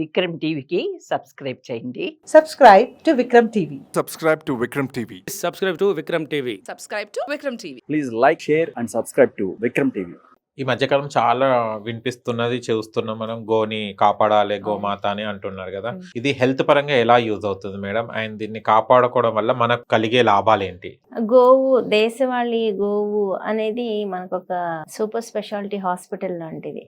విక్రమ్ టీవీకి సబ్స్క్రైబ్ చేయండి. Subscribe to Vikram TV. Subscribe to Vikram TV. Subscribe to Vikram TV. Subscribe to Vikram TV. Please like, share and subscribe to Vikram TV. ఈ మధ్యకాలం చాలా వినిపిస్తున్నది చూస్తున్నాం మనం, గోని కాపాడాలి గోమాత అని అంటున్నారు కదా. ఇది హెల్త్ పరంగా ఎలా యూజ్ అవుతుంది మేడం, అండ్ దీన్ని కాపాడుకోవడం వల్ల మనకు కలిగే లాభాలు ఏంటి? గోవు దేశవాళీ గోవు అనేది మనకు ఒక సూపర్ స్పెషాలిటీ హాస్పిటల్ లాంటిది.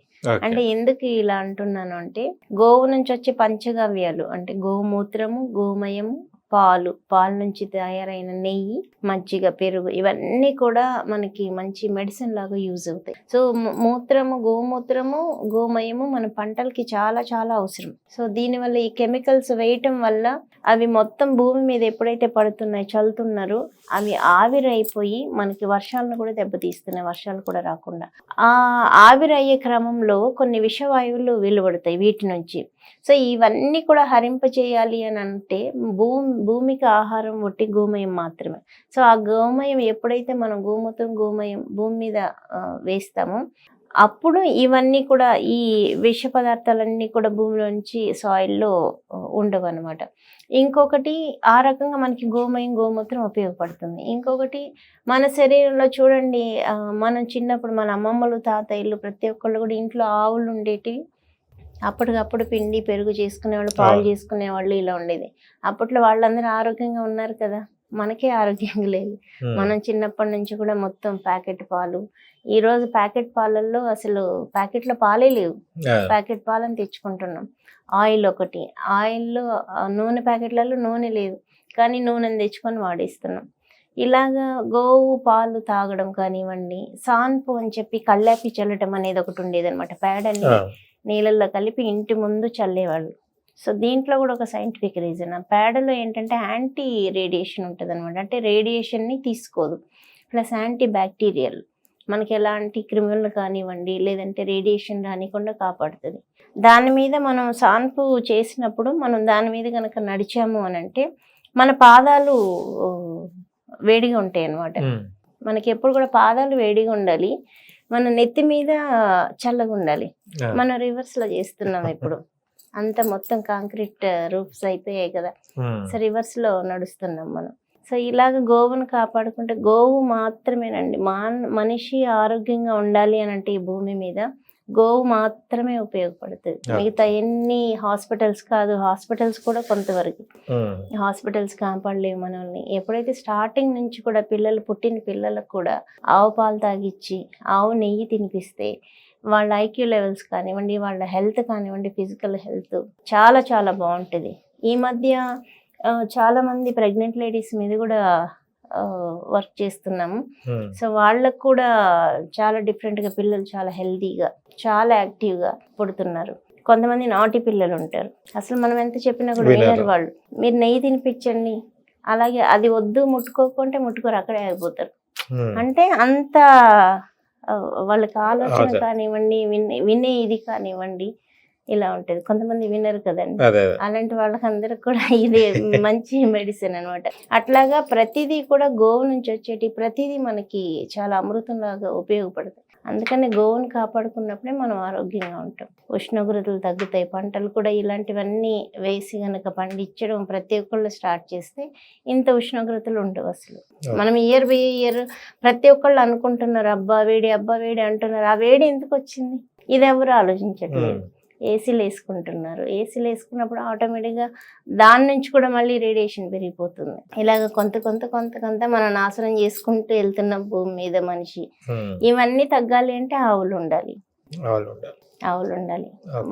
అంటే ఎందుకు ఇలా అంటున్నాను అంటే, గోవు నుంచి వచ్చే పంచగవ్యాలు అంటే గోమూత్రము, గోమయము, పాలు నుంచి తయారైన నెయ్యి, మజ్జిగ, పెరుగు ఇవన్నీ కూడా మనకి మంచి మెడిసిన్ లాగా యూజ్ అవుతాయి. సో గోమూత్రము, గోమయము మన పంటలకి చాలా చాలా అవసరం. సో దీనివల్ల ఈ కెమికల్స్ వేయటం వల్ల అవి మొత్తం భూమి మీద ఎప్పుడైతే పడుతున్నాయి, చల్లుతున్నారో అవి ఆవిరైపోయి మనకి వర్షాలను కూడా దెబ్బతీస్తున్నాయి, వర్షాలు కూడా రాకుండా. ఆ ఆవిరయ్యే క్రమంలో కొన్ని విషవాయువులు వెలువడతాయి వీటి నుంచి. సో ఇవన్నీ కూడా హరింపచేయాలి అని అంటే భూమికి ఆహారం ఒట్టి గోమయం మాత్రమే. సో ఆ గోమయం ఎప్పుడైతే మనం గోమూత్రం, గోమయం భూమి మీద వేస్తామో అప్పుడు ఇవన్నీ కూడా ఈ విష పదార్థాలన్నీ కూడా భూమిలోంచి సాయిల్లో ఉండవు అనమాట. ఇంకొకటి ఆ రకంగా మనకి గోమూత్రం ఉపయోగపడుతుంది. ఇంకొకటి మన శరీరంలో చూడండి, మనం చిన్నప్పుడు మన అమ్మమ్మలు, తాతయ్యలు ప్రతి ఒక్కళ్ళు కూడా ఇంట్లో ఆవులు ఉండేటివి. అప్పటికప్పుడు పిండి పెరుగు చేసుకునేవాళ్ళు, పాలు చేసుకునేవాళ్ళు, ఇలా ఉండేది. అప్పట్లో వాళ్ళందరూ ఆరోగ్యంగా ఉన్నారు కదా, మనకే ఆరోగ్యంగా లేదు. మనం చిన్నప్పటి నుంచి కూడా మొత్తం ప్యాకెట్ పాలు. ఈ రోజు ప్యాకెట్ పాలల్లో అసలు ప్యాకెట్లో పాలే లేవు, ప్యాకెట్ పాలను తెచ్చుకుంటున్నాం. ఆయిల్ ఒకటి, ఆయిల్లో నూనె ప్యాకెట్లలో నూనె లేదు, కానీ నూనెని తెచ్చుకొని వాడేస్తున్నాం. ఇలాగా గోవు పాలు తాగడం కానివ్వండి, సాన్పు అని చెప్పి కళ్ళాపి చల్లటం అనేది ఒకటి ఉండేది అనమాట. పేడని నీళ్ళల్లో కలిపి ఇంటి ముందు చల్లేవాళ్ళు. సో దీంట్లో కూడా ఒక సైంటిఫిక్ రీజన్. ఆ పేడలో ఏంటంటే యాంటీ రేడియేషన్ ఉంటుంది అనమాట. అంటే రేడియేషన్ని తీసుకోదు, ప్లస్ యాంటీ బ్యాక్టీరియల్, మనకి ఎలాంటి క్రిములు కానివ్వండి లేదంటే రేడియేషన్ రానికుండా కాపాడుతుంది. దాని మీద మనం సాన్పు చేసినప్పుడు మనం దాని మీద కనుక నడిచాము అని అంటే మన పాదాలు వేడిగా ఉంటాయి అన్నమాట. మనకి ఎప్పుడు కూడా పాదాలు వేడిగా ఉండాలి, మన నెత్తి మీద చల్లగా ఉండాలి. మనం రివర్స్ లో చేస్తున్నాం ఇప్పుడు, అంత మొత్తం కాంక్రీట్ రూఫ్స్ అయిపోయాయి కదా. సో రివర్స్ లో నడుస్తున్నాం మనం. సో ఇలాగ గోవును కాపాడుకుంటే, గోవు మాత్రమేనండి మనిషి ఆరోగ్యంగా ఉండాలి అని అంటే ఈ భూమి మీద గోవు మాత్రమే ఉపయోగపడుతుంది. మిగతా ఎన్ని హాస్పిటల్స్ కాదు, హాస్పిటల్స్ కూడా కొంతవరకు, హాస్పిటల్స్ కాపాడలేవు మనల్ని. ఎప్పుడైతే స్టార్టింగ్ నుంచి కూడా పుట్టిన పిల్లలకు కూడా ఆవు పాలు తాగిచ్చి ఆవు నెయ్యి తినిపిస్తే వాళ్ళ ఐక్యూ లెవెల్స్ కానివ్వండి, వాళ్ళ హెల్త్ కానివ్వండి, ఫిజికల్ హెల్త్ చాలా చాలా బాగుంటుంది. ఈ మధ్య చాలా మంది ప్రెగ్నెంట్ లేడీస్ మీద కూడా వర్క్ చేస్తున్నాము. సో వాళ్ళకు కూడా చాలా డిఫరెంట్గా పిల్లలు చాలా హెల్తీగా, చాలా యాక్టివ్గా పుడుతున్నారు. కొంతమంది నాటి పిల్లలు ఉంటారు, అసలు మనం ఎంత చెప్పినా కూడా వినరు వాళ్ళు. మీరు నెయ్యి తినిపించండి, అలాగే అది వద్దు ముట్టుకోకుంటే ముట్టుకోరు, అక్కడే ఆగిపోతారు. అంటే అంత వాళ్ళకి ఆలోచన కానివ్వండి, వినే ఇది కానివ్వండి ఇలా ఉంటది. కొంతమంది వినరు కదండి, అలాంటి వాళ్ళకి అందరికి కూడా ఇది మంచి మెడిసిన్ అనమాట. అట్లాగా ప్రతిదీ కూడా గోవు నుంచి వచ్చేటి ప్రతిదీ మనకి చాలా అమృతంలాగా ఉపయోగపడుతుంది. అందుకని గోవుని కాపాడుకున్నప్పుడే మనం ఆరోగ్యంగా ఉంటాం. ఉష్ణోగ్రతలు తగ్గుతాయి, పంటలు కూడా ఇలాంటివన్నీ వేసి గనక పండించడం ప్రతి ఒక్కళ్ళు స్టార్ట్ చేస్తే ఇంత ఉష్ణోగ్రతలు ఉండవు అసలు. మనం ఇయర్ బై ఇయర్ ప్రతి ఒక్కళ్ళు అనుకుంటున్నారు అబ్బా వేడి అంటున్నారు. ఆ వేడి ఎందుకు వచ్చింది, ఇది ఎవరు ఆలోచించట్లేదు. ఏసీలు వేసుకుంటున్నారు, ఏసీలు వేసుకున్నప్పుడు ఆటోమేటిక్గా దాని నుంచి కూడా మళ్ళీ రేడియేషన్ పెరిగిపోతుంది. ఇలాగ కొంత మనం నాశనం చేసుకుంటూ వెళ్తున్నాం భూమి మీద మనిషి. ఇవన్నీ తగ్గాలి అంటే ఆవులు ఉండాలి.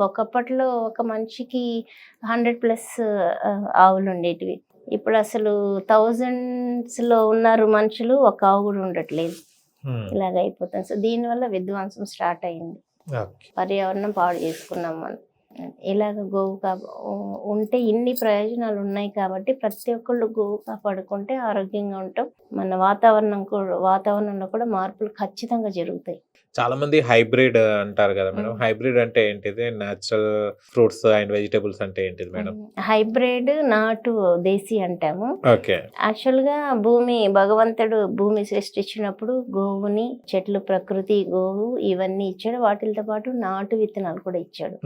ఒకప్పట్లో ఒక మనిషికి 100+ ఆవులు ఉండేటివి. ఇప్పుడు అసలు 1000s లో ఉన్నారు మనుషులు, ఒక ఆవు కూడా ఉండట్లేదు. ఇలాగ అయిపోతుంది. సో దీనివల్ల విధ్వంసం స్టార్ట్ అయింది, పర్యావరణం పాడు చేసుకున్నాం మనం. ఇలాగ గోవు ఉంటే ఇన్ని ప్రయోజనాలు ఉన్నాయి కాబట్టి ప్రతి ఒక్కళ్ళు గోవు కాపాడుకుంటే ఆరోగ్యంగా ఉంటాం. మన వాతావరణంలో కూడా మార్పులు ఖచ్చితంగా జరుగుతాయి. చాలా మంది హైబ్రిడ్ అంటారు కదా మేడం, హైబ్రిడ్ అంటే ఏంటిది? నేచురల్ ఫ్రూట్స్ అండ్ వెజిటేబుల్స్ అంటే ఏంటిది మేడం? హైబ్రిడ్, నాటు, దేశీ అంటాము. ఓకే. యాక్చువల్ గా భగవంతుడు భూమి సృష్టించినప్పుడు గోవుని, చెట్లు, ప్రకృతి, గోవు ఇవన్నీ ఇచ్చాడు. వాటితో పాటు నాటు విత్తనాలు కూడా ఇచ్చాడు.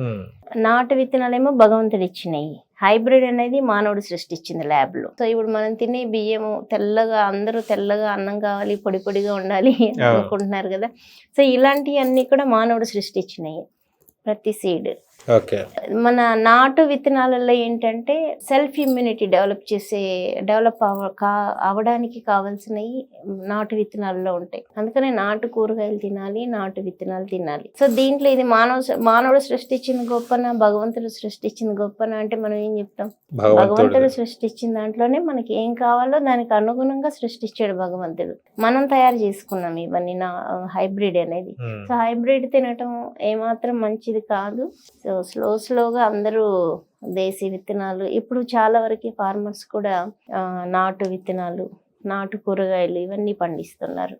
నాటు విత్తనాలేమో భగవంతుడు ఇచ్చినాయి, హైబ్రిడ్ అనేది మానవుడు సృష్టించింది ల్యాబ్ లో. సో ఇప్పుడు మనం తినే బియ్యము తెల్లగా, అందరూ తెల్లగా అన్నం కావాలి, పొడి పొడిగా ఉండాలి అనుకుంటున్నారు కదా. సో ఇలాంటివన్నీ కూడా మానవుడు సృష్టించినాయి, ప్రతి సీడ్. ఓకే. మన నాటు విత్తనాలలో ఏంటంటే సెల్ఫ్ ఇమ్యూనిటీ డెవలప్ అవడానికి కావాల్సినవి నాటు విత్తనాలలో ఉంటాయి. అందుకనే నాటు కూరగాయలు తినాలి, నాటు విత్తనాలు తినాలి. సో దీంట్లో ఇది మానవుడు సృష్టించిన గొప్పన, భగవంతుడు సృష్టించిన గొప్పన అంటే మనం ఏం చెప్తాం? భగవంతుడు సృష్టించిన దాంట్లోనే మనకి ఏం కావాలో దానికి అనుగుణంగా సృష్టించాడు భగవంతుడు. మనం తయారు చేసుకున్నాం ఇవన్నీ హైబ్రిడ్ అనేది. సో హైబ్రిడ్ తినటం ఏమాత్రం మంచిది కాదు. సో స్లోగా అందరూ దేశీ విత్తనాలు, ఇప్పుడు చాలా వరకు ఫార్మర్స్ కూడా నాటు విత్తనాలు, నాటు కూరగాయలు ఇవన్నీ పండిస్తున్నారు.